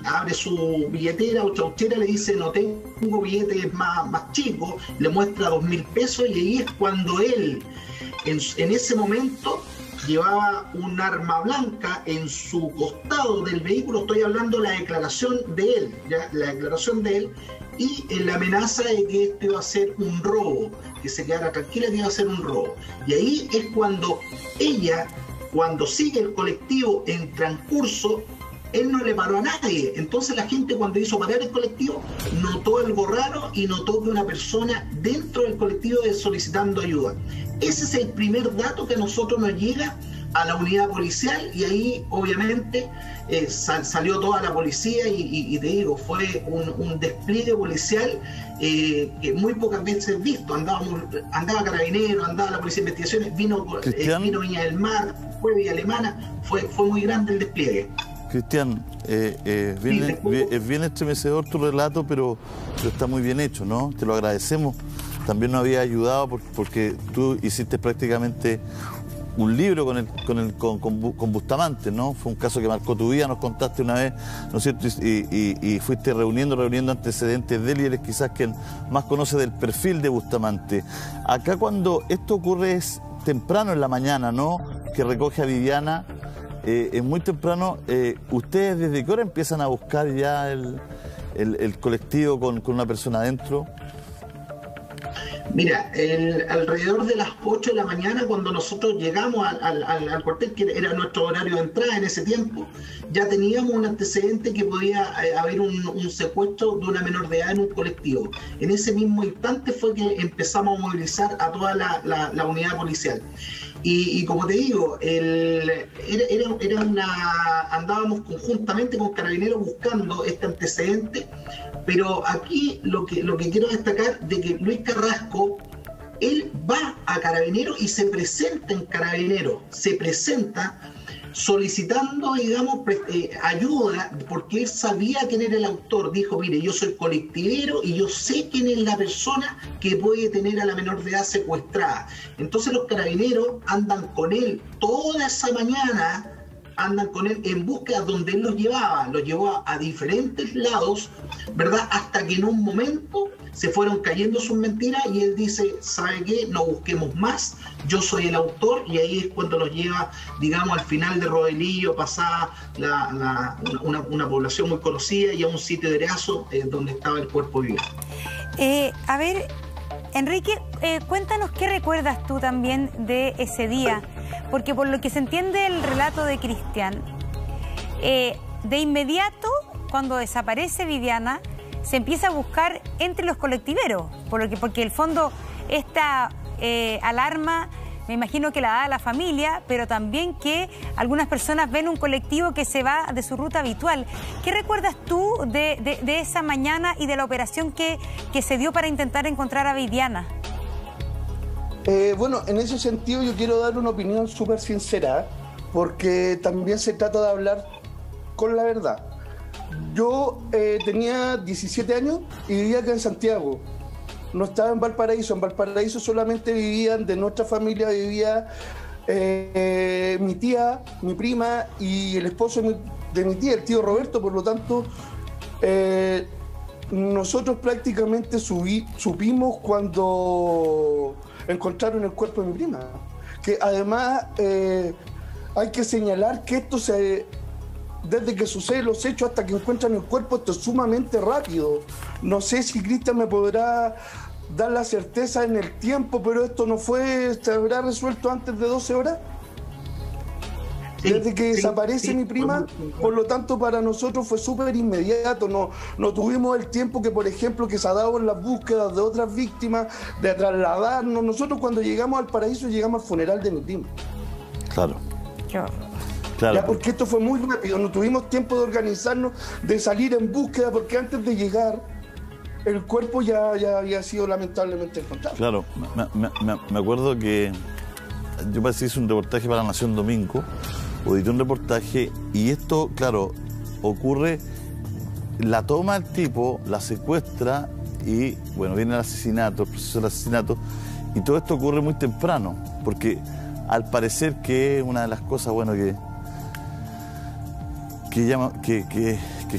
abre su billetera o chauchera, le dice no tengo billetes más chicos, le muestra 2.000 pesos y ahí es cuando él, en ese momento, llevaba un arma blanca en su costado del vehículo. Estoy hablando de la declaración de él, ¿ya? La declaración de él, y la amenaza de que esto iba a ser un robo, que se quedara tranquila que iba a ser un robo. Y ahí es cuando ella, cuando sigue el colectivo en transcurso, él no le paró a nadie. Entonces la gente, cuando hizo parar el colectivo, notó algo raro y notó que una persona dentro del colectivo solicitando ayuda. Ese es el primer dato que a nosotros nos llega a la unidad policial, y ahí obviamente salió toda la policía y te digo, fue un despliegue policial que muy pocas veces visto. Andaba Carabineros, andaba la Policía de Investigaciones, vino Viña del Mar, fue Villa Alemana, fue muy grande el despliegue. Cristian, es bien estremecedor tu relato, pero está muy bien hecho, ¿no? Te lo agradecemos. También nos había ayudado porque tú hiciste prácticamente un libro con Bustamante, ¿no? Fue un caso que marcó tu vida, nos contaste una vez, ¿no es cierto? Y fuiste reuniendo antecedentes de él, y eres quizás quien más conoce del perfil de Bustamante. Acá cuando esto ocurre es temprano en la mañana, ¿no? Que recoge a Viviana. Es muy temprano. ¿Ustedes desde qué hora empiezan a buscar ya el colectivo con una persona adentro? Mira, alrededor de las 8 de la mañana, cuando nosotros llegamos al cuartel, que era nuestro horario de entrada en ese tiempo, ya teníamos un antecedente que podía haber un secuestro de una menor de edad en un colectivo. En ese mismo instante fue que empezamos a movilizar a toda la unidad policial. Y como te digo, andábamos conjuntamente con Carabineros buscando este antecedente, pero aquí lo que quiero destacar de que Luis Carrasco, él va a Carabineros y se presenta en Carabineros, se presenta solicitando, digamos, ayuda, porque él sabía quién era el autor. Dijo, mire, yo soy colectivero y yo sé quién es la persona que puede tener a la menor de edad secuestrada. Entonces los Carabineros andan con él toda esa mañana, andan con él en búsqueda donde él los llevó a diferentes lados, ¿verdad? Hasta que en un momento se fueron cayendo sus mentiras y él dice, ¿sabe qué? No busquemos más, yo soy el autor, y ahí es cuando los lleva, digamos, al final de Rodelillo, pasada una población muy conocida, y a un sitio de Erazo donde estaba el cuerpo vivo. A ver, Enrique, cuéntanos qué recuerdas tú también de ese día, porque por lo que se entiende el relato de Cristian, de inmediato, cuando desaparece Viviana, se empieza a buscar entre los colectiveros, porque el fondo esta alarma, me imagino que la da la familia, pero también que algunas personas ven un colectivo que se va de su ruta habitual. ¿Qué recuerdas tú de esa mañana y de la operación que se dio para intentar encontrar a Viviana? Bueno, en ese sentido yo quiero dar una opinión súper sincera, porque también se trata de hablar con la verdad. Yo tenía 17 años y vivía acá en Santiago. No estaba en Valparaíso. En Valparaíso solamente vivían, de nuestra familia vivía mi tía, mi prima y el esposo de mi tía, el tío Roberto. Por lo tanto, nosotros prácticamente supimos cuando encontraron el cuerpo de mi prima. Que además hay que señalar que esto desde que suceden los hechos hasta que encuentran el cuerpo, esto es sumamente rápido. No sé si Cristian me podrá dar la certeza en el tiempo, pero esto ¿se habrá resuelto antes de 12 horas? Desde que desaparece mi prima, por lo tanto para nosotros fue súper inmediato, no tuvimos el tiempo que, por ejemplo, que se ha dado en las búsquedas de otras víctimas, de trasladarnos. Nosotros cuando llegamos al Paraíso llegamos al funeral de mi prima. Claro. Claro. Ya, porque esto fue muy rápido, no tuvimos tiempo de organizarnos, de salir en búsqueda, porque antes de llegar el cuerpo ya había sido lamentablemente encontrado. Claro, me acuerdo que yo parece que hice un reportaje para Nación Domingo, edité un reportaje y esto, claro, ocurre, la toma del tipo, la secuestra y, bueno, viene el asesinato, el proceso del asesinato, y todo esto ocurre muy temprano, porque al parecer que una de las cosas, bueno, que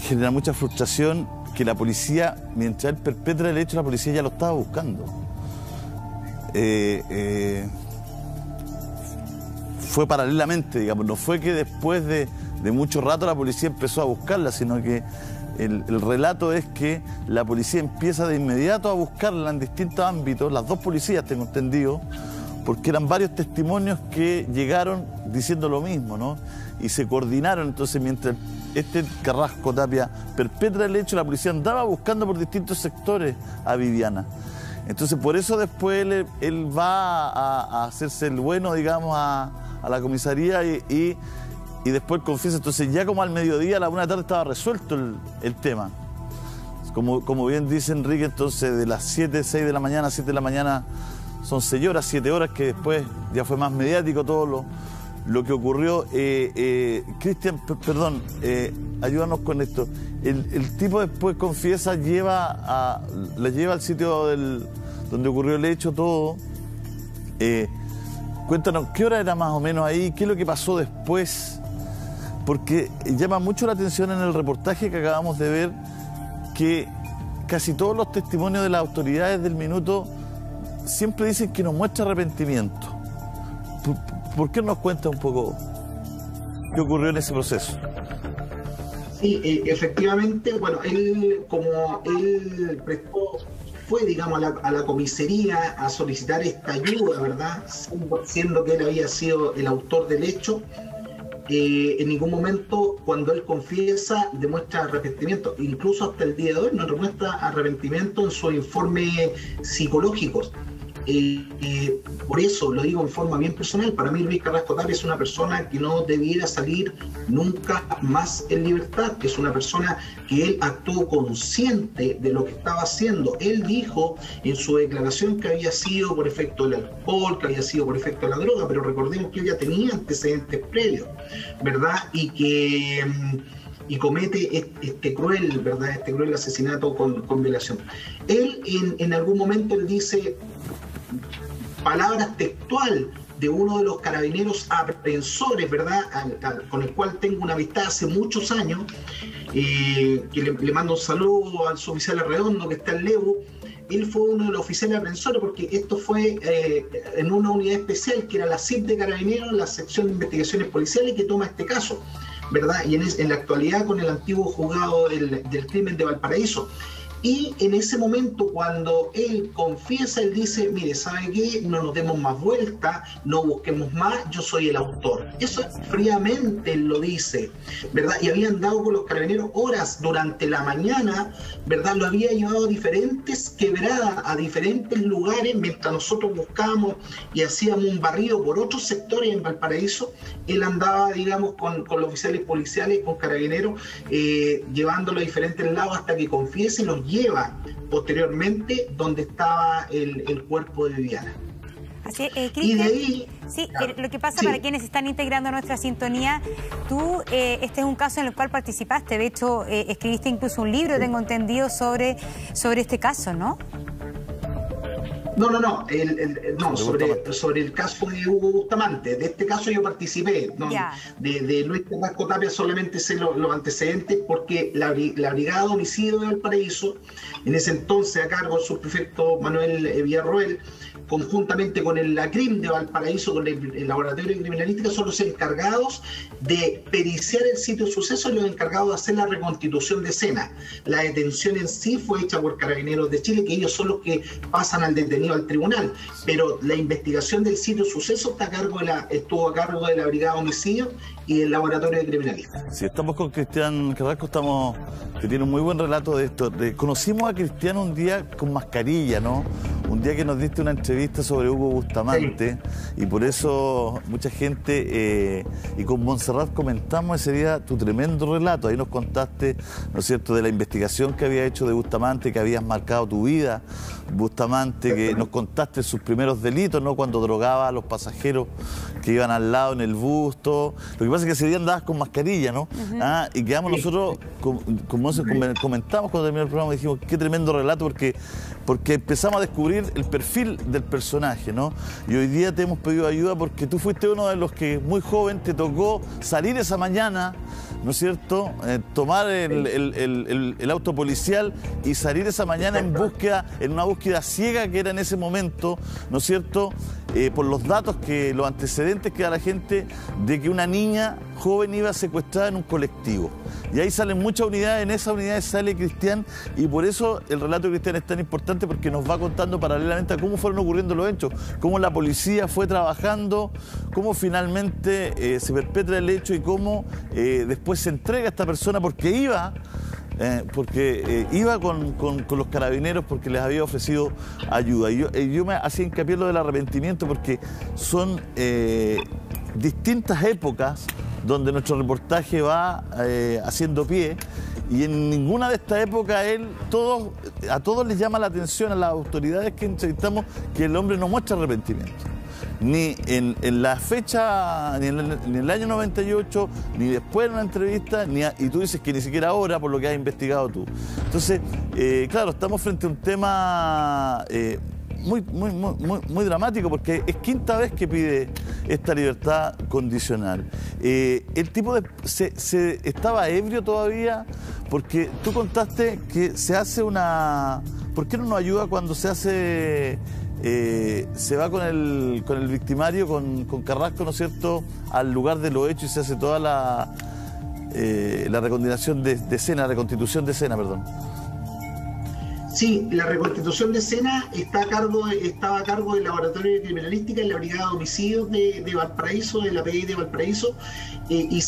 genera mucha frustración, que la policía, mientras él perpetra el hecho, la policía ya lo estaba buscando. Fue paralelamente, digamos, no fue que después de mucho rato la policía empezó a buscarla, sino que el relato es que la policía empieza de inmediato a buscarla en distintos ámbitos, las dos policías, tengo entendido, porque eran varios testimonios que llegaron diciendo lo mismo, ¿no? Y se coordinaron. Entonces, mientras Carrasco Tapia perpetra el hecho, la policía andaba buscando por distintos sectores a Viviana. Entonces, por eso después él va a hacerse el bueno, digamos, a la comisaría y después confiesa. Entonces, ya como al mediodía, a la 1 de la tarde, estaba resuelto el tema. Como bien dice Enrique, entonces, de las 7, 6 de la mañana a 7 de la mañana, son 6 horas, 7 horas, que después ya fue más mediático todo lo que ocurrió. Cristian, perdón, ayúdanos con esto. El tipo después confiesa, la lleva al sitio donde ocurrió el hecho, todo. Cuéntanos, ¿qué hora era más o menos ahí? ¿Qué es lo que pasó después? Porque llama mucho la atención en el reportaje que acabamos de ver que casi todos los testimonios de las autoridades del minuto siempre dicen que nos muestra arrepentimiento. ¿Por qué nos cuenta un poco qué ocurrió en ese proceso? Sí, efectivamente, bueno, él fue, digamos, a la comisaría a solicitar esta ayuda, ¿verdad? Siendo que él había sido el autor del hecho. En ningún momento, cuando él confiesa, demuestra arrepentimiento. Incluso hasta el día de hoy no demuestra arrepentimiento en sus informes psicológicos. Por eso lo digo en forma bien personal. Para mí Luis Carrasco Tapia es una persona que no debiera salir nunca más en libertad. Es una persona que él actuó consciente de lo que estaba haciendo. Él dijo en su declaración que había sido por efecto del alcohol, que había sido por efecto de la droga, pero recordemos que él ya tenía antecedentes previos, ¿verdad? Y comete este cruel, ¿verdad? Este cruel asesinato con violación. Él en algún momento él dice palabras textual de uno de los carabineros aprensores, ¿verdad? Con el cual tengo una amistad hace muchos años, que le mando un saludo al suboficial Arredondo, que está en Lebu. Él fue uno de los oficiales aprensores, porque esto fue en una unidad especial que era la CIP de Carabineros, la sección de investigaciones policiales, que toma este caso, ¿verdad? Y en la actualidad con el antiguo juzgado del crimen de Valparaíso. Y en ese momento, cuando él confiesa, él dice, mire, ¿sabe qué? No nos demos más vuelta, no busquemos más, yo soy el autor. Eso fríamente él lo dice, ¿verdad? Y habían dado con los carabineros horas durante la mañana, ¿verdad? Lo había llevado a diferentes quebradas, a diferentes lugares, mientras nosotros buscábamos y hacíamos un barrido por otros sectores en Valparaíso. Él andaba, digamos, con los oficiales policiales, con carabineros, llevándolo a diferentes lados hasta que confiese y los lleva posteriormente donde estaba el cuerpo de Viviana. Así es, y de ahí... Sí, lo que pasa para quienes están integrando nuestra sintonía, tú, este es un caso en el cual participaste, de hecho, escribiste incluso un libro, tengo entendido, sobre este caso, ¿no? No, sobre el caso de Hugo Bustamante. De este caso yo participé, ¿no? De Luis Carrasco Tapia solamente sé los antecedentes, porque la Brigada de Homicidio de Valparaíso, en ese entonces a cargo del subprefecto Manuel Villarroel, conjuntamente con el ACRIM de Valparaíso, con el Laboratorio de Criminalística, son los encargados de periciar el sitio de suceso y los encargados de hacer la reconstitución de escena. La detención en sí fue hecha por Carabineros de Chile, que ellos son los que pasan al detenido al tribunal, pero la investigación del sitio de suceso estuvo a cargo de la Brigada de Homicidio y el Laboratorio de Criminalística. Si estamos con Cristian Carrasco, que tiene un muy buen relato de esto. Conocimos a Cristian un día con mascarilla, ¿no? Un día que nos diste una entrevista sobre Hugo Bustamante, y por eso mucha gente, y con Montserrat comentamos ese día tu tremendo relato. Ahí nos contaste, ¿no es cierto?, de la investigación que había hecho de Bustamante, que habías marcado tu vida, Bustamante, que nos contaste sus primeros delitos, ¿no?, cuando drogaba a los pasajeros que iban al lado en el bus, todo. Lo que pasa es que ese día andabas con mascarilla, ¿no? Y quedamos nosotros, como comentamos cuando terminó el programa, dijimos, qué tremendo relato, porque empezamos a descubrir el perfil del personaje, ¿no? Y hoy día te hemos pedido ayuda porque tú fuiste uno de los que muy joven te tocó salir esa mañana, ¿no es cierto?, tomar el auto policial y salir esa mañana en una búsqueda ciega que era en ese momento, ¿no es cierto?, por los datos, los antecedentes que da la gente de que una niña joven iba secuestrada en un colectivo. Y ahí salen muchas unidades, en esas unidades sale Cristian, y por eso el relato de Cristian es tan importante, porque nos va contando paralelamente a cómo fueron ocurriendo los hechos, cómo la policía fue trabajando, cómo finalmente se perpetra el hecho y cómo después se entrega a esta persona porque iba con los carabineros porque les había ofrecido ayuda. Y yo me hacía hincapié en lo del arrepentimiento porque son distintas épocas donde nuestro reportaje va haciendo pie, y en ninguna de estas épocas a todos les llama la atención, a las autoridades que entrevistamos, que el hombre no muestra arrepentimiento. Ni en la fecha, ni en el año 98, ni después en una entrevista, y tú dices que ni siquiera ahora, por lo que has investigado tú. Entonces, claro, estamos frente a un tema muy dramático, porque es quinta vez que pide esta libertad condicional. El tipo estaba ebrio todavía, porque tú contaste que se hace una... ¿Por qué no nos ayuda cuando se hace... se va con el victimario, con Carrasco, ¿no es cierto?, al lugar de los hechos, y se hace toda la reconstitución de escena, Sí, la reconstitución de escena estaba a cargo del Laboratorio de Criminalística y la Brigada de Homicidios de Valparaíso, de la PDI de Valparaíso, y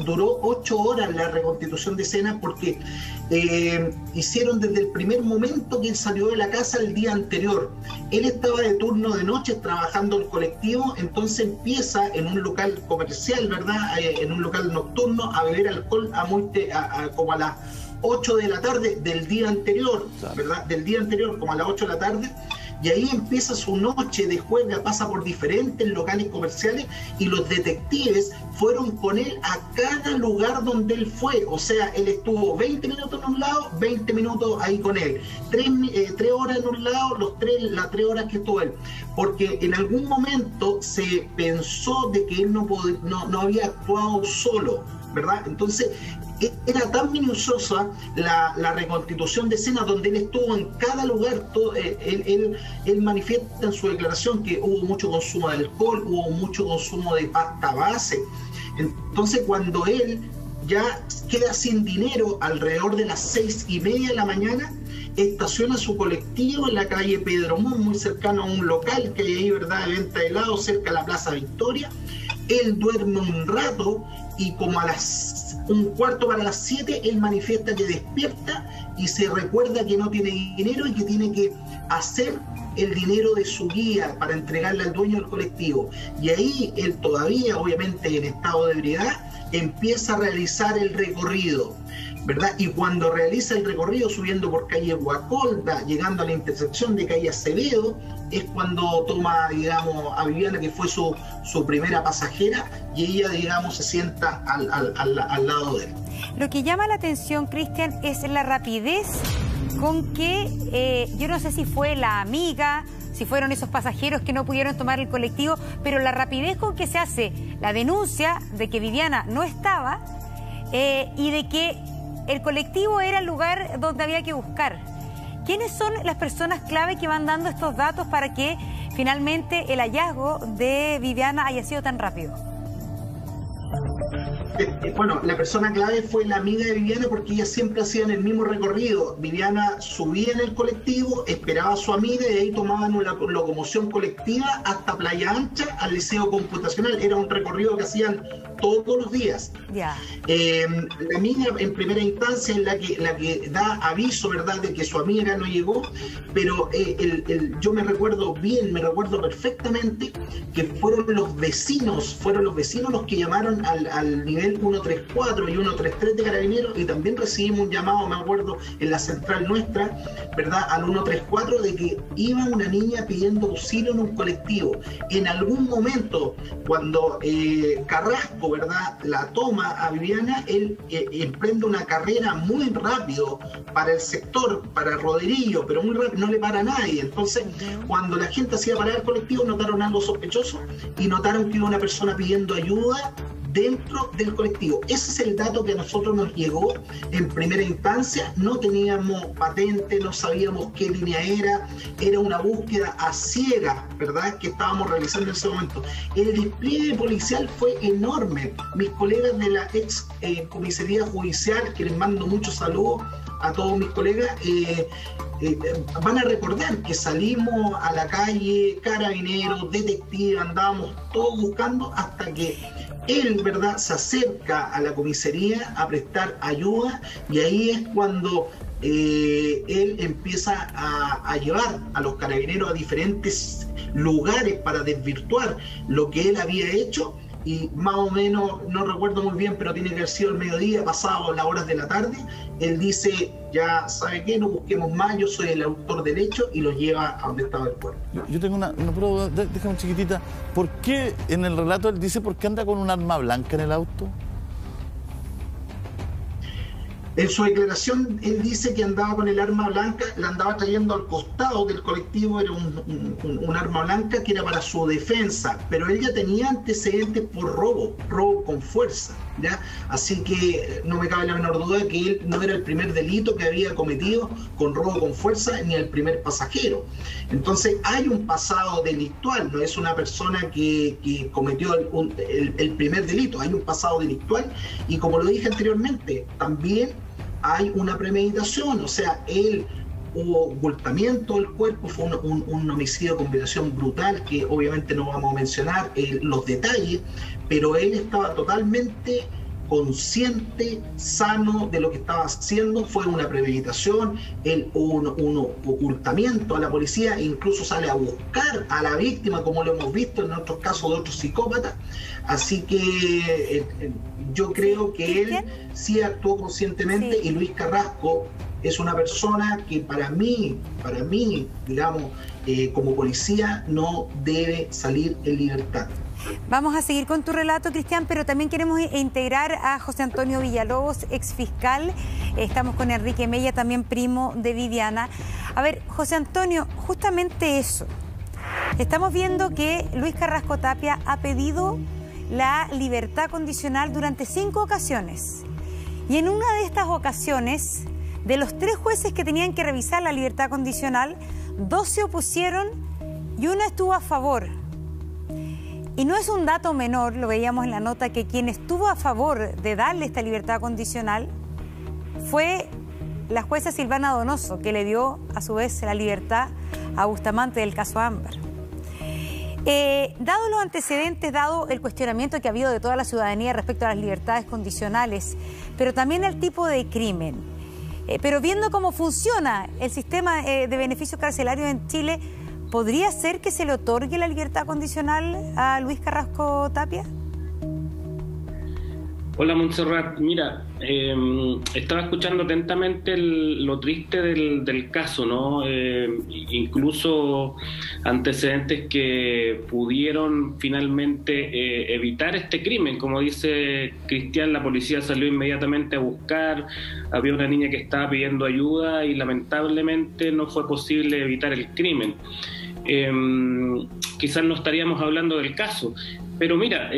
duró 8 horas la reconstitución de escena, porque hicieron desde el primer momento que él salió de la casa el día anterior. Él estaba de turno de noche trabajando el colectivo, entonces empieza en un local comercial, ¿verdad?, en un local nocturno, a beber alcohol como a las 8 de la tarde del día anterior, ¿verdad? Del día anterior, como a las 8 de la tarde, y ahí empieza su noche de juerga, pasa por diferentes locales comerciales, y los detectives fueron con él a cada lugar donde él fue. O sea, él estuvo 20 minutos en un lado, 20 minutos ahí con él, 3 horas en un lado, las 3 horas que estuvo él, porque en algún momento se pensó de que él no había actuado solo, ¿verdad? Entonces era tan minuciosa la reconstitución de escena, donde él estuvo en cada lugar. Él manifiesta en su declaración que hubo mucho consumo de alcohol, hubo mucho consumo de pasta base. Entonces, cuando él ya queda sin dinero alrededor de las 6:30 de la mañana, estaciona su colectivo en la calle Pedro Montt, muy cercano a un local que hay ahí, ¿verdad?, de venta de helado, cerca de la Plaza Victoria. Él duerme un rato, y como a las 6:45 él manifiesta que despierta y se recuerda que no tiene dinero y que tiene que hacer el dinero de su guía para entregarle al dueño del colectivo. Y ahí él, todavía obviamente en estado de ebriedad, empieza a realizar el recorrido. ¿verdad? Y cuando realiza el recorrido subiendo por calle Guacolda, llegando a la intersección de calle Acevedo, es cuando toma, digamos, a Viviana, que fue su primera pasajera, y ella, digamos, se sienta al lado de él. Lo que llama la atención, Cristian, es la rapidez con que, yo no sé si fue la amiga, si fueron esos pasajeros que no pudieron tomar el colectivo, pero la rapidez con que se hace la denuncia de que Viviana no estaba y de que el colectivo era el lugar donde había que buscar. ¿Quiénes son las personas clave que van dando estos datos para que finalmente el hallazgo de Viviana haya sido tan rápido? Bueno, la persona clave fue la amiga de Viviana, porque ellas siempre hacían el mismo recorrido. Viviana subía en el colectivo, esperaba a su amiga y de ahí tomaban una locomoción colectiva hasta Playa Ancha al Liceo Computacional. Era un recorrido que hacían todos los días. Ya. La amiga en primera instancia es la que da aviso, ¿verdad?, de que su amiga no llegó, pero yo me recuerdo bien, me recuerdo perfectamente que fueron los vecinos los que llamaron al nivel 134 y 133 de Carabineros, y también recibimos un llamado, me acuerdo, en la central nuestra, ¿verdad?, al 134, de que iba una niña pidiendo auxilio en un colectivo. En algún momento, cuando Carrasco, ¿verdad?, la toma a Viviana, él emprende una carrera muy rápido para el sector, para Roderillo, pero muy rápido, no le para a nadie. Entonces, cuando la gente hacía parar el colectivo, notaron algo sospechoso y notaron que iba una persona pidiendo ayuda dentro del colectivo. Ese es el dato que a nosotros nos llegó en primera instancia. No teníamos patente, no sabíamos qué línea era una búsqueda a ciega, ¿verdad?, que estábamos realizando en ese momento. El despliegue policial fue enorme. Mis colegas de la ex comisaría judicial, que les mando muchos saludos a todos mis colegas, van a recordar que salimos a la calle, carabineros, detectives, andábamos todos buscando hasta que él, ¿verdad?, se acerca a la comisaría a prestar ayuda, y ahí es cuando él empieza a llevar a los carabineros a diferentes lugares para desvirtuar lo que él había hecho. Y más o menos, no recuerdo muy bien, pero tiene que haber sido el mediodía, pasado las horas de la tarde, él dice, ya sabe qué, no busquemos más, yo soy el autor del hecho, y lo lleva a donde estaba el cuerpo. Yo tengo una prueba, déjame chiquitita, ¿por qué en el relato él dice por qué anda con un arma blanca en el auto? En su declaración, él dice que andaba con el arma blanca, la andaba trayendo al costado del colectivo, era un arma blanca que era para su defensa, pero él ya tenía antecedentes por robo con fuerza, ¿ya? Así que no me cabe la menor duda de que él no era el primer delito que había cometido con robo con fuerza, ni el primer pasajero. Entonces hay un pasado delictual, no es una persona que cometió el primer delito, hay un pasado delictual, y como lo dije anteriormente, también hay una premeditación, o sea, hubo ocultamiento del cuerpo, fue un homicidio con violación brutal, que obviamente no vamos a mencionar los detalles, pero él estaba totalmente consciente, sano de lo que estaba haciendo. Fue una premeditación, un ocultamiento a la policía, e incluso sale a buscar a la víctima, como lo hemos visto en otros casos de otros psicópatas. Así que yo creo que él sí actuó conscientemente, y Luis Carrasco es una persona que para mí, digamos, como policía, no debe salir en libertad. Vamos a seguir con tu relato, Cristian, pero también queremos integrar a José Antonio Villalobos, exfiscal. Estamos con Enrique Mella, también primo de Viviana. A ver, José Antonio, justamente eso. Estamos viendo que Luis Carrasco Tapia ha pedido la libertad condicional durante 5 ocasiones. Y en una de estas ocasiones, de los 3 jueces que tenían que revisar la libertad condicional, 2 se opusieron y 1 estuvo a favor. Y no es un dato menor, lo veíamos en la nota, que quien estuvo a favor de darle esta libertad condicional fue la jueza Silvana Donoso, que le dio a su vez la libertad a Bustamante del caso Ámbar. Dado los antecedentes, dado el cuestionamiento que ha habido de toda la ciudadanía respecto a las libertades condicionales, pero también al tipo de crimen, pero viendo cómo funciona el sistema de beneficios carcelarios en Chile, ¿podría ser que se le otorgue la libertad condicional a Luis Carrasco Tapia? Hola Montserrat, mira, estaba escuchando atentamente lo triste del caso, ¿no? Incluso antecedentes que pudieron finalmente evitar este crimen. Como dice Cristian, la policía salió inmediatamente a buscar, había una niña que estaba pidiendo ayuda y lamentablemente no fue posible evitar el crimen. Quizás no estaríamos hablando del caso. Pero mira,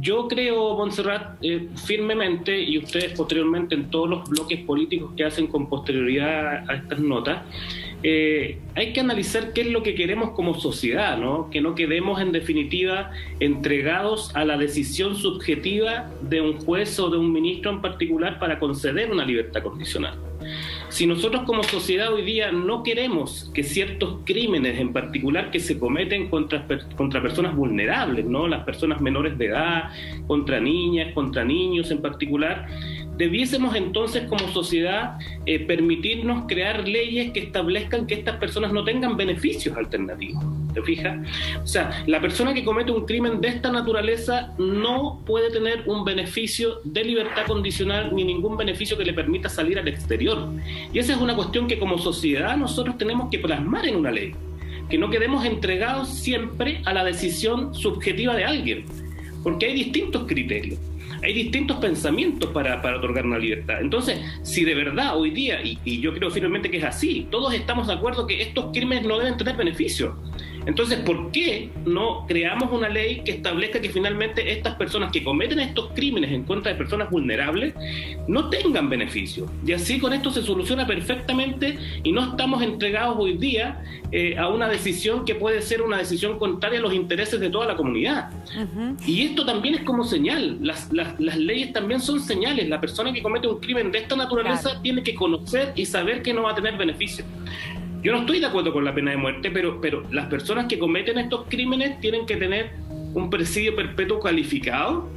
yo creo, Montserrat, firmemente, y ustedes posteriormente en todos los bloques políticos que hacen con posterioridad a estas notas, hay que analizar qué es lo que queremos como sociedad, ¿no? Que no quedemos en definitiva entregados a la decisión subjetiva de un juez o de un ministro en particular para conceder una libertad condicional. Si nosotros como sociedad hoy día no queremos que ciertos crímenes en particular que se cometen contra personas vulnerables, ¿no? Las personas menores de edad, contra niñas, contra niños en particular, debiésemos entonces como sociedad permitirnos crear leyes que establezcan que estas personas no tengan beneficios alternativos. ¿Te fijas? O sea, la persona que comete un crimen de esta naturaleza no puede tener un beneficio de libertad condicional ni ningún beneficio que le permita salir al exterior. Y esa es una cuestión que como sociedad nosotros tenemos que plasmar en una ley. Que no quedemos entregados siempre a la decisión subjetiva de alguien. Porque hay distintos criterios. Hay distintos pensamientos para otorgar una libertad. Entonces, si de verdad hoy día, y yo creo firmemente que es así, todos estamos de acuerdo que estos crímenes no deben tener beneficios. Entonces, ¿por qué no creamos una ley que establezca que finalmente estas personas que cometen estos crímenes en contra de personas vulnerables no tengan beneficios? Y así con esto se soluciona perfectamente y no estamos entregados hoy día a una decisión que puede ser una decisión contraria a los intereses de toda la comunidad. Y esto también es como señal. Las leyes también son señales. La persona que comete un crimen de esta naturaleza tiene que conocer y saber que no va a tener beneficios. Yo no estoy de acuerdo con la pena de muerte, pero las personas que cometen estos crímenes tienen que tener un presidio perpetuo calificado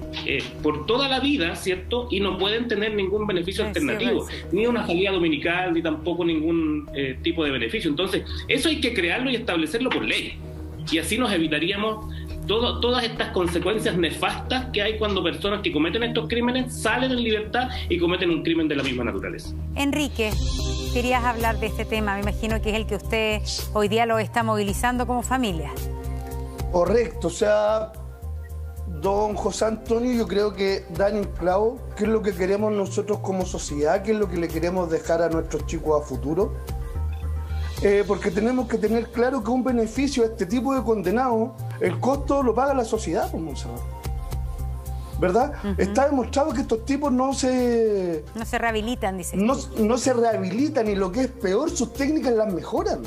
por toda la vida, ¿cierto? Y no pueden tener ningún beneficio alternativo, ni una salida dominical, ni tampoco ningún tipo de beneficio. Entonces, eso hay que crearlo y establecerlo por ley. Y así nos evitaríamos todas estas consecuencias nefastas que hay cuando personas que cometen estos crímenes salen en libertad y cometen un crimen de la misma naturaleza. Enrique, querías hablar de este tema, me imagino que es el que usted hoy día lo está movilizando como familia. Correcto, o sea, don José Antonio, yo creo que dan en clavo qué es lo que queremos nosotros como sociedad, qué es lo que le queremos dejar a nuestros chicos a futuro. Porque tenemos que tener claro que un beneficio a este tipo de condenados, el costo lo paga la sociedad, pues, Monserrat. ¿Verdad? Está demostrado que estos tipos no se rehabilitan, dice. No se rehabilitan y lo que es peor, sus técnicas las mejoran.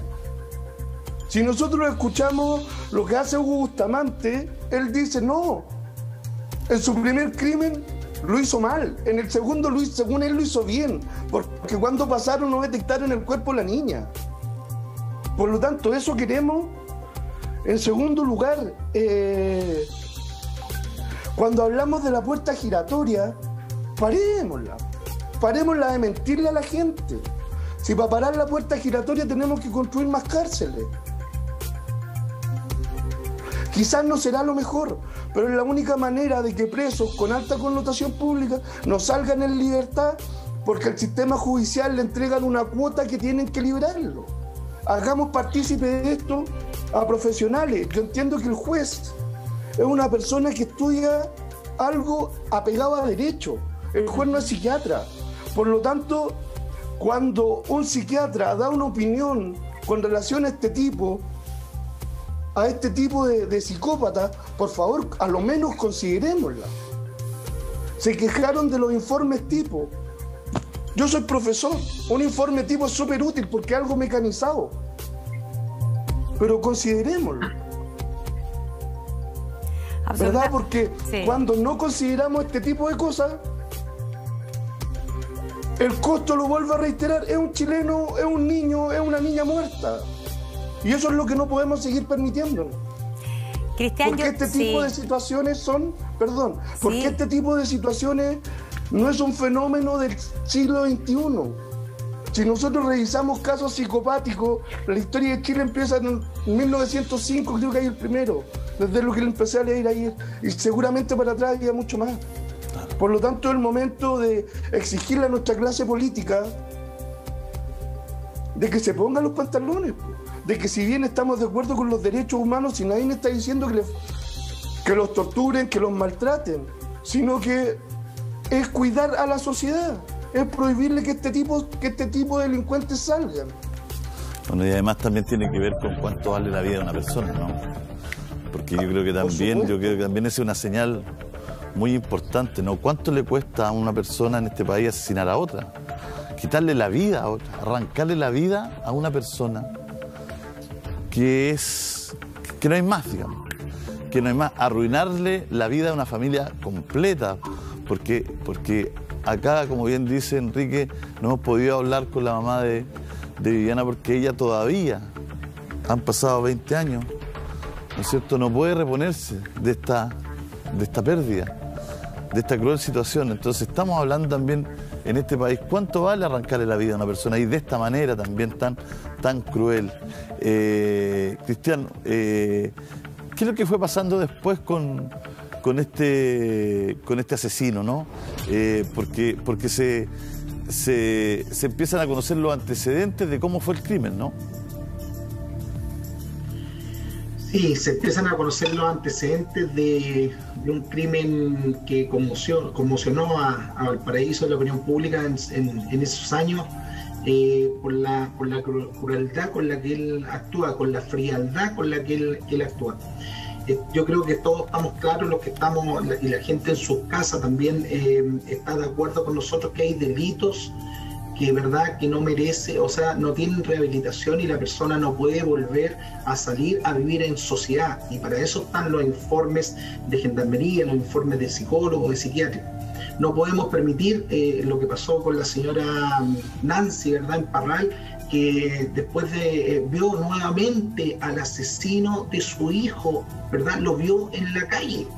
Si nosotros escuchamos lo que hace Hugo Bustamante, él dice no, en su primer crimen lo hizo mal, en el segundo según él lo hizo bien, porque cuando pasaron no detectaron el cuerpo de la niña. Por lo tanto, eso queremos. En segundo lugar, cuando hablamos de la puerta giratoria, parémosla de mentirle a la gente. Si para parar la puerta giratoria tenemos que construir más cárceles. Quizás no será lo mejor, pero es la única manera de que presos con alta connotación pública no salgan en libertad, porque el sistema judicial le entregan una cuota que tienen que liberarlo. Hagamos partícipe de esto a profesionales. Yo entiendo que el juez es una persona que estudia algo apegado a derecho. El juez no es psiquiatra. Por lo tanto, cuando un psiquiatra da una opinión con relación a este tipo de psicópata, por favor, a lo menos considerémosla. Se quejaron de los informes tipo. Yo soy profesor, un informe tipo es súper útil porque es algo mecanizado, pero considerémoslo, ¿verdad? Porque cuando no consideramos este tipo de cosas, el costo, lo vuelvo a reiterar, es un chileno, es un niño, es una niña muerta, y eso es lo que no podemos seguir permitiendo. Cristian, porque este tipo de situaciones son, porque este tipo de situaciones no es un fenómeno del siglo XXI. Si nosotros revisamos casos psicopáticos, la historia de Chile empieza en 1905, creo que hay el primero, desde lo que le empecé a leer ayer, y seguramente para atrás había mucho más. Por lo tanto, es el momento de exigirle a nuestra clase política de que se pongan los pantalones, de que si bien estamos de acuerdo con los derechos humanos, si nadie está diciendo que los torturen, que los maltraten, sino que es cuidar a la sociedad, es prohibirle que este tipo de delincuentes salgan. Bueno, y además también tiene que ver con cuánto vale la vida de una persona, ¿no? Porque yo creo que también es una señal muy importante, ¿no? ¿Cuánto le cuesta a una persona en este país asesinar a otra? Quitarle la vida a otra, arrancarle la vida a una persona que no hay más, digamos, que no hay más, arruinarle la vida a una familia completa, porque acá, como bien dice Enrique, no hemos podido hablar con la mamá de Viviana porque ella todavía, han pasado 20 años, ¿no es cierto?, no puede reponerse de esta pérdida, de esta cruel situación. Entonces estamos hablando también en este país cuánto vale arrancarle la vida a una persona y de esta manera también tan cruel. Cristian, ¿qué es lo que fue pasando después con este asesino, ¿no? Porque se empiezan a conocer los antecedentes de cómo fue el crimen, ¿no? Sí, se empiezan a conocer los antecedentes de un crimen que conmocionó a Valparaíso, a la opinión pública en esos años, por la crueldad con la que él actúa, con la frialdad con la que él actúa. Yo creo que todos estamos claros, los que estamos, y la gente en sus casas también está de acuerdo con nosotros que hay delitos que no merece, o sea, no tienen rehabilitación y la persona no puede volver a salir a vivir en sociedad. Y para eso están los informes de gendarmería, los informes de psicólogos, de psiquiátricos. No podemos permitir lo que pasó con la señora Nancy, ¿verdad?, en Parral, que después vio nuevamente al asesino de su hijo, ¿verdad?, lo vio en la calle.